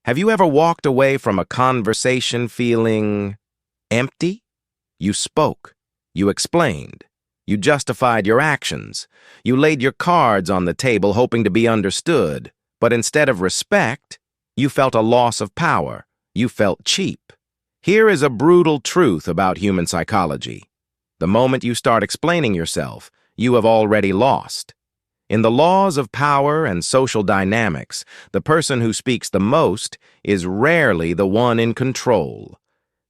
Have you ever walked away from a conversation feeling empty? You spoke. You explained. You justified your actions. You laid your cards on the table hoping to be understood. But instead of respect, you felt a loss of power. You felt cheap. Here is a brutal truth about human psychology. The moment you start explaining yourself, you have already lost. In the laws of power and social dynamics, the person who speaks the most is rarely the one in control.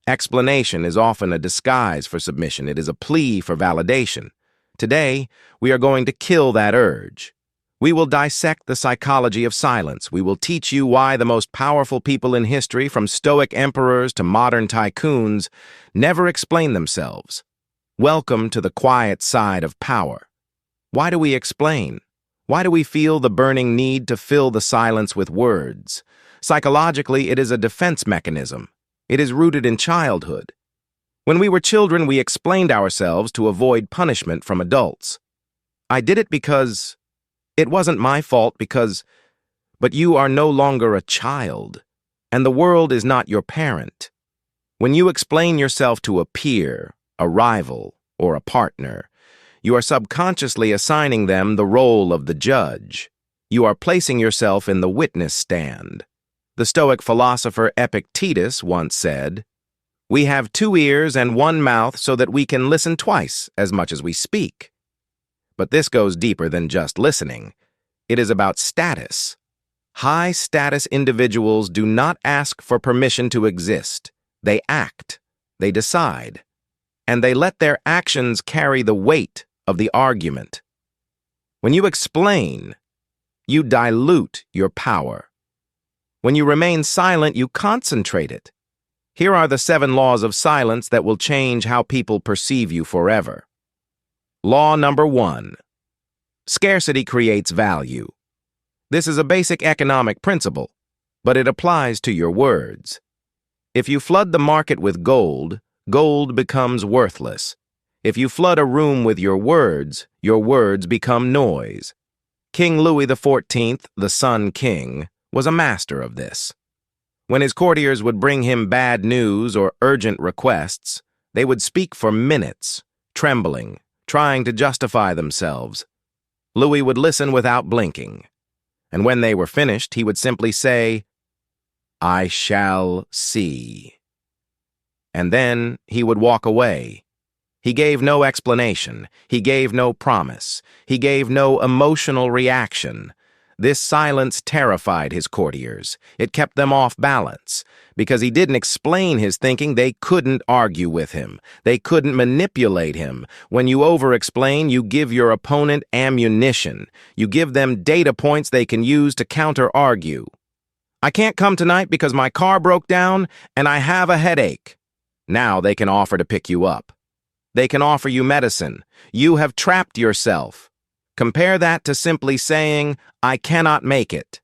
Explanation is often a disguise for submission. It is a plea for validation. Today, we are going to kill that urge. We will dissect the psychology of silence. We will teach you why the most powerful people in history, from Stoic emperors to modern tycoons, never explain themselves. Welcome to the quiet side of power. Why do we explain? Why do we feel the burning need to fill the silence with words? Psychologically, it is a defense mechanism. It is rooted in childhood. When we were children, we explained ourselves to avoid punishment from adults. I did it because it wasn't my fault but you are no longer a child, and the world is not your parent. When you explain yourself to a peer, a rival, or a partner, you are subconsciously assigning them the role of the judge. You are placing yourself in the witness stand. The Stoic philosopher Epictetus once said, "We have 2 ears and 1 mouth so that we can listen twice as much as we speak." But this goes deeper than just listening. It is about status. High-status individuals do not ask for permission to exist. They act. They decide. And they let their actions carry the weight of the argument. When you explain, you dilute your power. When you remain silent, you concentrate it. Here are the 7 laws of silence that will change how people perceive you forever. Law number 1. Scarcity creates value. This is a basic economic principle, but it applies to your words. If you flood the market with gold, gold becomes worthless. If you flood a room with your words become noise. King Louis XIV, the Sun King, was a master of this. When his courtiers would bring him bad news or urgent requests, they would speak for minutes, trembling, trying to justify themselves. Louis would listen without blinking, and when they were finished, he would simply say, "I shall see." And then he would walk away. He gave no explanation. He gave no promise. He gave no emotional reaction. This silence terrified his courtiers. It kept them off balance. Because he didn't explain his thinking, they couldn't argue with him. They couldn't manipulate him. When you over-explain, you give your opponent ammunition. You give them data points they can use to counter-argue. "I can't come tonight because my car broke down and I have a headache." Now they can offer to pick you up. They can offer you medicine. You have trapped yourself. Compare that to simply saying, "I cannot make it."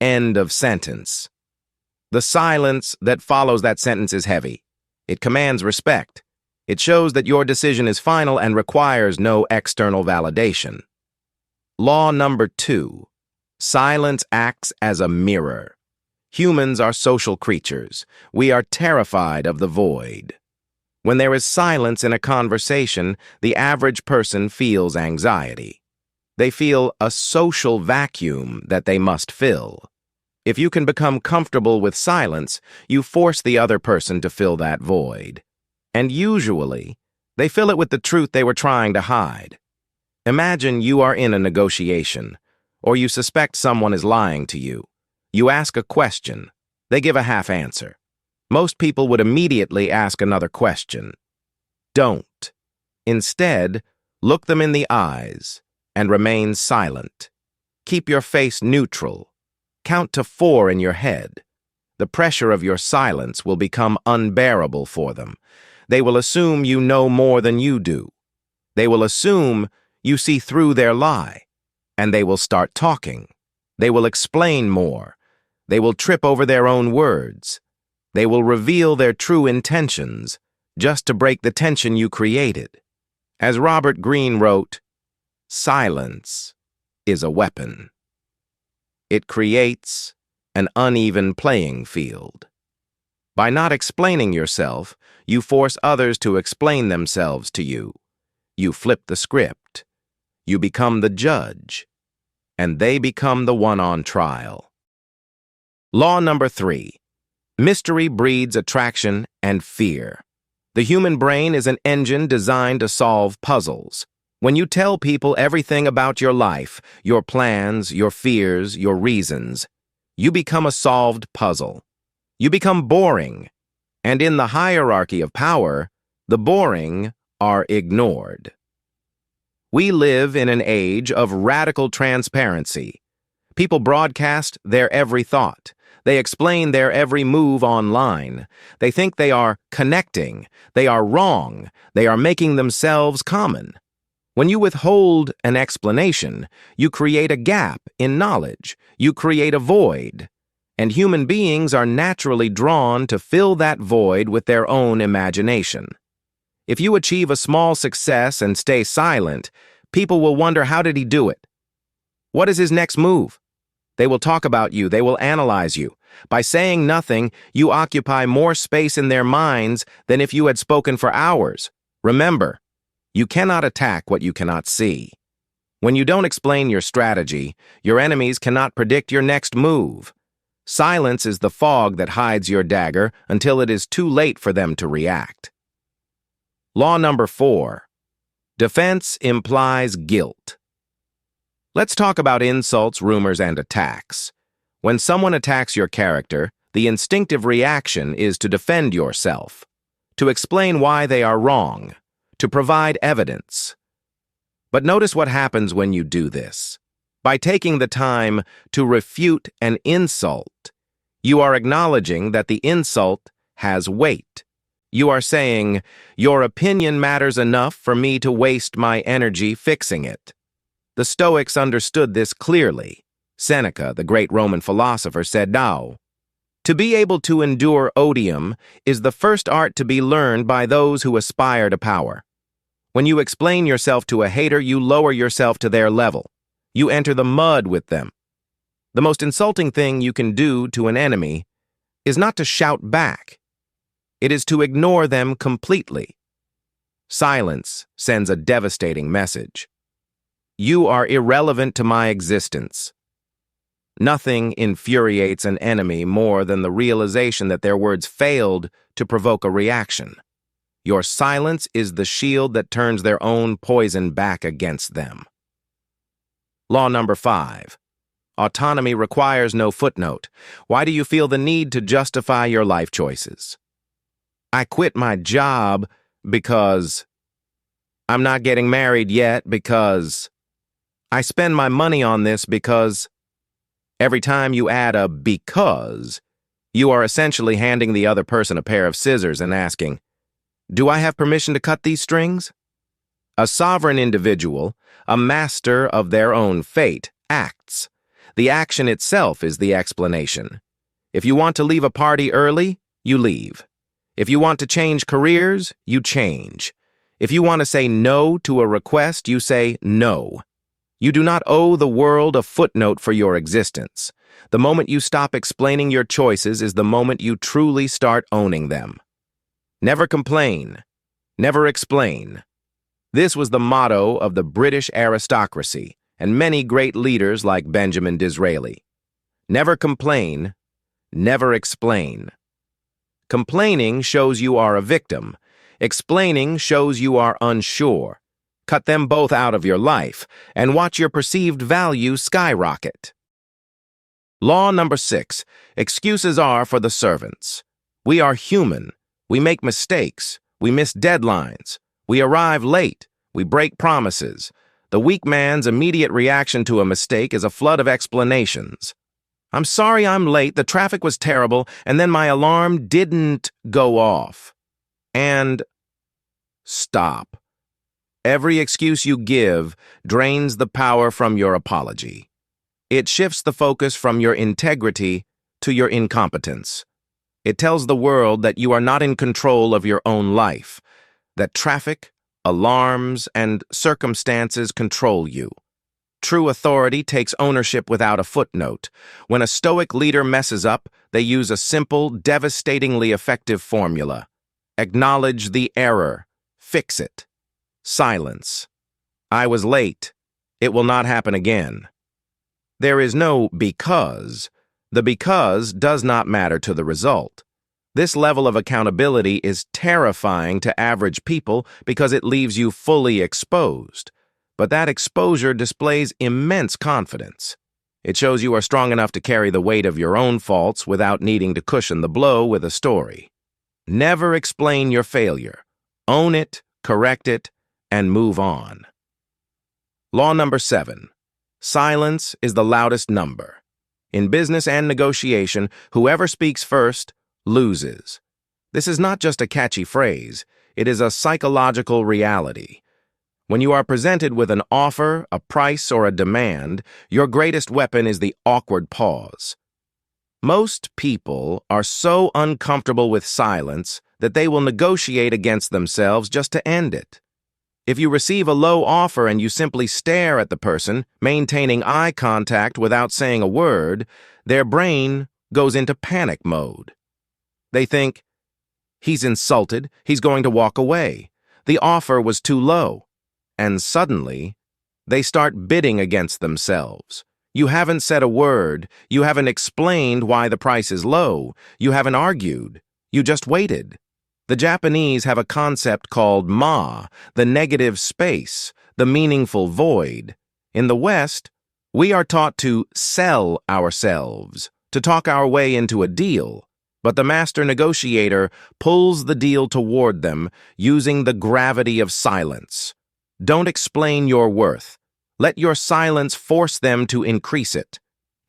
End of sentence. The silence that follows that sentence is heavy. It commands respect. It shows that your decision is final and requires no external validation. Law number 2. Silence acts as a mirror. Humans are social creatures. We are terrified of the void. When there is silence in a conversation, the average person feels anxiety. They feel a social vacuum that they must fill. If you can become comfortable with silence, you force the other person to fill that void. And usually, they fill it with the truth they were trying to hide. Imagine you are in a negotiation, or you suspect someone is lying to you. You ask a question. They give a half answer. Most people would immediately ask another question. Don't. Instead, look them in the eyes and remain silent. Keep your face neutral. Count to 4 in your head. The pressure of your silence will become unbearable for them. They will assume you know more than you do. They will assume you see through their lie, and they will start talking. They will explain more. They will trip over their own words. They will reveal their true intentions just to break the tension you created. As Robert Greene wrote, "Silence is a weapon. It creates an uneven playing field. By not explaining yourself, you force others to explain themselves to you. You flip the script. You become the judge, and they become the one on trial. Law number 3. Mystery breeds attraction and fear. The human brain is an engine designed to solve puzzles. When you tell people everything about your life, your plans, your fears, your reasons, you become a solved puzzle. You become boring, and in the hierarchy of power, the boring are ignored. We live in an age of radical transparency. People broadcast their every thought. They explain their every move online. They think they are connecting. They are wrong. They are making themselves common. When you withhold an explanation, you create a gap in knowledge. You create a void. And human beings are naturally drawn to fill that void with their own imagination. If you achieve a small success and stay silent, people will wonder, how did he do it? What is his next move? They will talk about you. They will analyze you. By saying nothing, you occupy more space in their minds than if you had spoken for hours. Remember, you cannot attack what you cannot see. When you don't explain your strategy, your enemies cannot predict your next move. Silence is the fog that hides your dagger until it is too late for them to react. Law number 4. Defense implies guilt. Let's talk about insults, rumors, and attacks. When someone attacks your character, the instinctive reaction is to defend yourself, to explain why they are wrong, to provide evidence. But notice what happens when you do this. By taking the time to refute an insult, you are acknowledging that the insult has weight. You are saying, your opinion matters enough for me to waste my energy fixing it. The Stoics understood this clearly. Seneca, the great Roman philosopher, said, "Now, to be able to endure odium is the first art to be learned by those who aspire to power." When you explain yourself to a hater, you lower yourself to their level. You enter the mud with them. The most insulting thing you can do to an enemy is not to shout back. It is to ignore them completely. Silence sends a devastating message. You are irrelevant to my existence. Nothing infuriates an enemy more than the realization that their words failed to provoke a reaction. Your silence is the shield that turns their own poison back against them. Law number 5. Autonomy requires no footnote. Why do you feel the need to justify your life choices? I quit my job because I'm not getting married yet, because I spend my money on this, because every time you add a because, you are essentially handing the other person a pair of scissors and asking, do I have permission to cut these strings? A sovereign individual, a master of their own fate, acts. The action itself is the explanation. If you want to leave a party early, you leave. If you want to change careers, you change. If you want to say no to a request, you say no. You do not owe the world a footnote for your existence. The moment you stop explaining your choices is the moment you truly start owning them. Never complain. Never explain. This was the motto of the British aristocracy and many great leaders like Benjamin Disraeli. Never complain. Never explain. Complaining shows you are a victim. Explaining shows you are unsure. Cut them both out of your life and watch your perceived value skyrocket. Law number 6. Excuses are for the servants. We are human. We make mistakes. We miss deadlines. We arrive late. We break promises. The weak man's immediate reaction to a mistake is a flood of explanations. I'm sorry I'm late, the traffic was terrible, and then my alarm didn't go off. And stop. Every excuse you give drains the power from your apology. It shifts the focus from your integrity to your incompetence. It tells the world that you are not in control of your own life, that traffic, alarms, and circumstances control you. True authority takes ownership without a footnote. When a Stoic leader messes up, they use a simple, devastatingly effective formula. Acknowledge the error. Fix it. Silence. I was late. It will not happen again. There is no because. The because does not matter to the result. This level of accountability is terrifying to average people because it leaves you fully exposed. But that exposure displays immense confidence. It shows you are strong enough to carry the weight of your own faults without needing to cushion the blow with a story. Never explain your failure. Own it, correct it, and move on. Law number 7. Silence is the loudest number. In business and negotiation, whoever speaks first loses. This is not just a catchy phrase, it is a psychological reality. When you are presented with an offer, a price, or a demand, your greatest weapon is the awkward pause. Most people are so uncomfortable with silence that they will negotiate against themselves just to end it. If you receive a low offer and you simply stare at the person, maintaining eye contact without saying a word, their brain goes into panic mode. They think, he's insulted, he's going to walk away. The offer was too low. And suddenly, they start bidding against themselves. You haven't said a word, you haven't explained why the price is low, you haven't argued, you just waited. The Japanese have a concept called ma, the negative space, the meaningful void. In the West, we are taught to sell ourselves, to talk our way into a deal. But the master negotiator pulls the deal toward them using the gravity of silence. Don't explain your worth. Let your silence force them to increase it.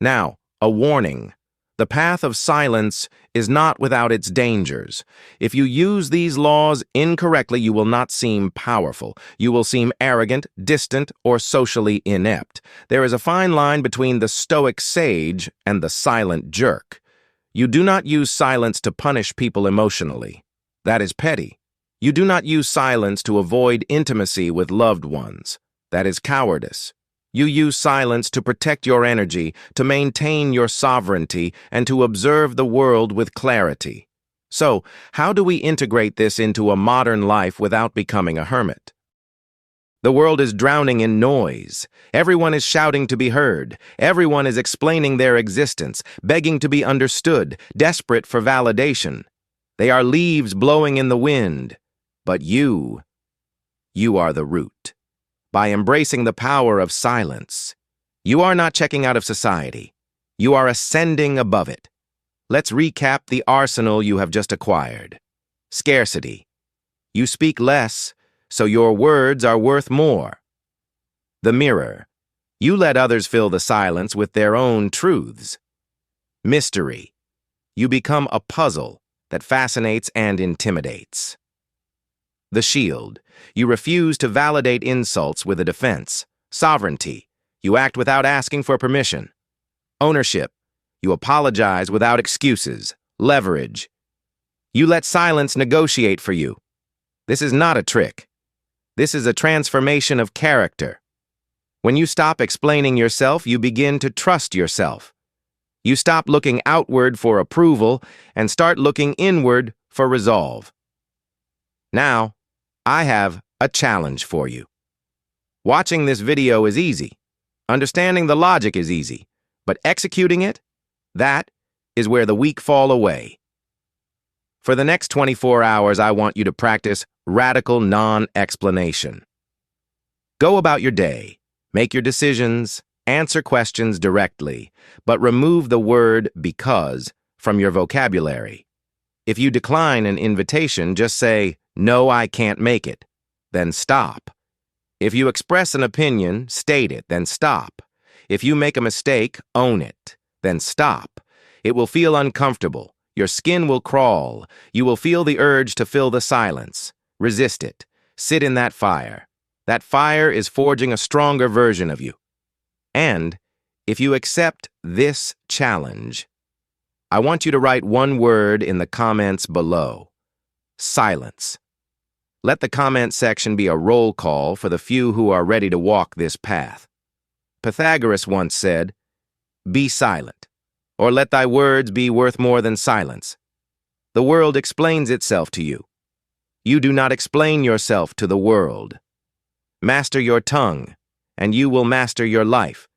Now, a warning. The path of silence is not without its dangers. If you use these laws incorrectly, you will not seem powerful. You will seem arrogant, distant, or socially inept. There is a fine line between the Stoic sage and the silent jerk. You do not use silence to punish people emotionally. That is petty. You do not use silence to avoid intimacy with loved ones. That is cowardice. You use silence to protect your energy, to maintain your sovereignty, and to observe the world with clarity. So, how do we integrate this into a modern life without becoming a hermit? The world is drowning in noise. Everyone is shouting to be heard. Everyone is explaining their existence, begging to be understood, desperate for validation. They are leaves blowing in the wind. But you are the root. By embracing the power of silence, you are not checking out of society. You are ascending above it. Let's recap the arsenal you have just acquired. Scarcity. You speak less, so your words are worth more. The mirror. You let others fill the silence with their own truths. Mystery. You become a puzzle that fascinates and intimidates. The shield. You refuse to validate insults with a defense. Sovereignty. You act without asking for permission. Ownership. You apologize without excuses. Leverage. You let silence negotiate for you. This is not a trick. This is a transformation of character. When you stop explaining yourself, you begin to trust yourself. You stop looking outward for approval and start looking inward for resolve. Now, I have a challenge for you. Watching this video is easy. Understanding the logic is easy. But executing it, that is where the weak fall away. For the next 24 hours, I want you to practice radical non-explanation. Go about your day, make your decisions, answer questions directly, but remove the word because from your vocabulary. If you decline an invitation, just say, "No, I can't make it," then stop. If you express an opinion, state it, then stop. If you make a mistake, own it, then stop. It will feel uncomfortable. Your skin will crawl. You will feel the urge to fill the silence. Resist it. Sit in that fire. That fire is forging a stronger version of you. And if you accept this challenge, I want you to write one word in the comments below. Silence. Let the comment section be a roll call for the few who are ready to walk this path. Pythagoras once said, "Be silent, or let thy words be worth more than silence." The world explains itself to you. You do not explain yourself to the world. Master your tongue, and you will master your life.